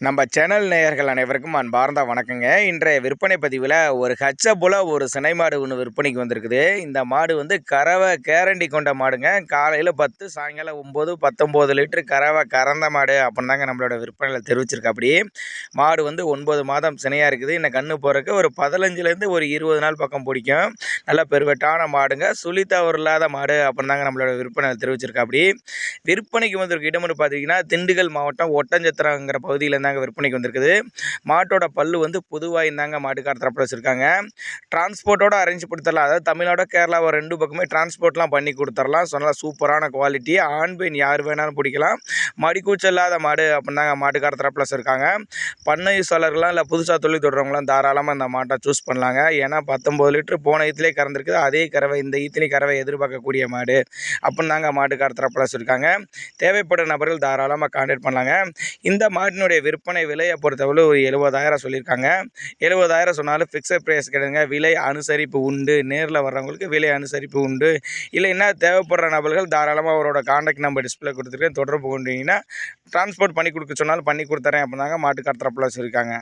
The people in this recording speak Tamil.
நம்ம சேனல் நேயர்கள் அனைவருக்கும் அன்பார்ந்த வணக்கங்க. இன்றைய விற்பனை பதிவில் ஒரு ஹச்சபுல ஒரு சினை மாடு ஒன்று விற்பனைக்கு வந்திருக்குது. இந்த மாடு வந்து கறவை கேரண்டி கொண்ட மாடுங்க. காலையில் 10 சாயங்காலம் 9 19 லிட்டர் கறவை கறந்த மாடு அப்படின்னு தாங்க நம்மளோட விற்பனையில் தெரிவிச்சிருக்கு. அப்படி மாடு வந்து 9 மாதம் சினையாக இருக்குது. இன்னும் கன்று போகிறக்கு ஒரு 15லேருந்து ஒரு 20 நாள் பக்கம் பிடிக்கும். நல்லா பெருவெட்டான மாடுங்க. சுழித்தவறு இல்லாத மாடு அப்படின்னு தாங்க நம்மளோட விற்பனையில் தெரிவிச்சிருக்கு. அப்படி விற்பனைக்கு வந்திருக்க இடம்னு பார்த்தீங்கன்னா திண்டுக்கல் மாவட்டம் ஒட்டஞ்சத்திரங்கிற பகுதியில் தாங்க விற்பனைக்கு வந்திருக்குது. மாட்டோட பல்லு வந்து புதுவாய் தாங்க மாட்டுக்கார தரப்பில் வச்சுருக்காங்க. டிரான்ஸ்போர்ட்டோட அரேஞ்ச் கொடுத்துடலாம். அதாவது தமிழ்நாடு கேரளா ஒரு 2 பக்கமே டிரான்ஸ்போர்ட்லாம் பண்ணி கொடுத்துடலாம். ஸோ நல்லா சூப்பரான குவாலிட்டி. ஆண் பெண் யார் வேணாலும் பிடிக்கலாம். மடிக்கூச்சல் இல்லாத மாடு அப்படின்னு தாங்க மாட்டுக்கார தரப்பில் வச்சுருக்காங்க. பண்ணை யூஸாளர்லாம் இல்லை புதுசாக தொழில் தொடர்றவங்களாம் தாராளமாக இந்த மாட்டை சூஸ் பண்ணலாங்க. ஏன்னா 19 லிட்டர் போன ஈத்துலேயே கறந்துருக்குது. அதே கறவை இந்த ஈத்துலேயும் கறவை எதிர்பார்க்கக்கூடிய மாடு அப்படின்னு தாங்க மாட்டுக்கார தரப்பில் வச்சுருக்காங்க. தேவைப்படும் நபர்கள் தாராளமாக கான்டாக்ட் பண்ணலாங்க. இந்த மாட்டினுடைய விற்பனை விலையை பொறுத்தவரை ஒரு 70,000 சொல்லியிருக்காங்க. 70,000 சொன்னாலும் ஃபிக்ஸட் ப்ரைஸ் கிடையாதுங்க. விலை அனுசரிப்பு உண்டு. நேரில் வர்றவங்களுக்கு விலை அனுசரிப்பு உண்டு. இல்லைன்னா தேவைப்படுற நபர்கள் தாராளமாக அவரோட கான்டாக்ட் நம்பர் டிஸ்பிளே கொடுத்துருக்கேன், தொடர்பு கொண்டீங்கன்னா டிரான்ஸ்போர்ட் பண்ணி கொடுக்க சொன்னாலும் பண்ணி கொடுத்துறேன் அப்படின்னாங்க மாட்டுக்கார தரப்பில் சொல்லியிருக்காங்க.